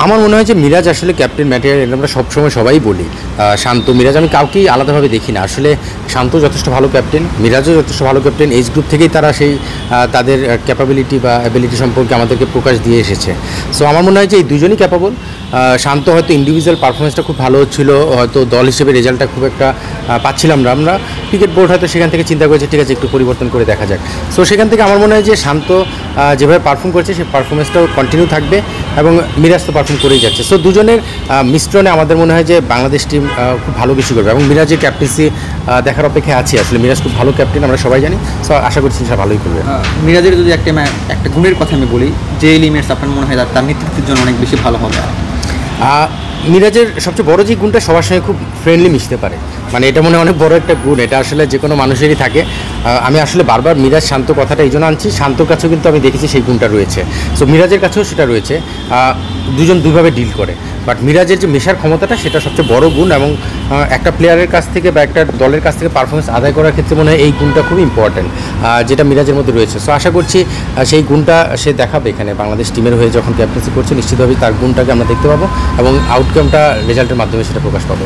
আমার মনে হয় যে মিরাজ আসলে ক্যাপ্টেন ম্যাটেরিয়াল, আমরা সবসময় সবাই বলি। শান্ত, মিরাজ, আমি কাউকেই আলাদাভাবে দেখি না। আসলে শান্ত যথেষ্ট ভালো ক্যাপ্টেন, মিরাজও যথেষ্ট ভালো ক্যাপ্টেন। এইজ গ্রুপ থেকেই তারা সেই তাদের ক্যাপাবিলিটি বা অ্যাবিলিটি সম্পর্কে আমাদেরকে প্রকাশ দিয়ে এসেছে। সো আমার মনে হয় যে এই দুজনই ক্যাপাবল। শান্ত হয়তো ইন্ডিভিজুয়াল পারফরমেন্সটা খুব ভালো হচ্ছিল, হয়তো দল হিসেবে রেজাল্টটা খুব একটা পাচ্ছিলাম না আমরা। ক্রিকেট বোর্ড হয়তো সেখান থেকে চিন্তা করেছে ঠিক আছে একটু পরিবর্তন করে দেখা যাক। সো সেখান থেকে আমার মনে হয় যে শান্ত যেভাবে পারফর্ম করেছে সেই পারফরমেন্সটাও কন্টিনিউ থাকবে এবং মিরাজ তো পারফর্ম করেই যাচ্ছে। সো দুজনের মিশ্রণে আমাদের মনে হয় যে বাংলাদেশ টিম খুব ভালো কিছু করবে এবং মিরাজের ক্যাপ্টেন্সি দেখার অপেক্ষায় আছি। আসলে মিরাজ খুব ভালো ক্যাপ্টেন, আমরা সবাই জানি। সো আশা করছি সেটা ভালোই করবে। মিরাজের যদি একটা গুণের কথা আমি বলি, যে এলিমেন্টস আপনার মনে হয় তার নেতৃত্বের জন্য অনেক বেশি ভালো হবে। মিরাজের সবচেয়ে বড় যে গুণটা, সবার সঙ্গে খুব ফ্রেন্ডলি মিশতে পারে। মানে এটা মনে হয় অনেক বড় একটা গুণ, এটা আসলে যে কোনো মানুষেরই থাকে। আমি আসলে বারবার মিরাজ শান্ত কথাটা এই জন্য আনছি, শান্তর কাছেও কিন্তু আমি দেখেছি সেই গুণটা রয়েছে। সো মিরাজের কাছেও সেটা রয়েছে। দুজন দুইভাবে ডিল করে, বাট মিরাজের যে মেশার ক্ষমতাটা সেটা সবচেয়ে বড় গুণ এবং একটা প্লেয়ারের কাছ থেকে বা একটা দলের কাছ থেকে পারফরমেন্স আদায় করার ক্ষেত্রে মনে হয় এই গুণটা খুব ইম্পর্ট্যান্ট, যেটা মিরাজের মধ্যে রয়েছে। সো আশা করছি সেই গুণটা সে দেখাবে এখানে বাংলাদেশ টিমের হয়ে যখন ক্যাপ্টেন্সি করছে। নিশ্চিতভাবেই তার গুণটাকে আমরা দেখতে পাবো এবং আউটকামটা রেজাল্টের মাধ্যমে সেটা প্রকাশ পাবো।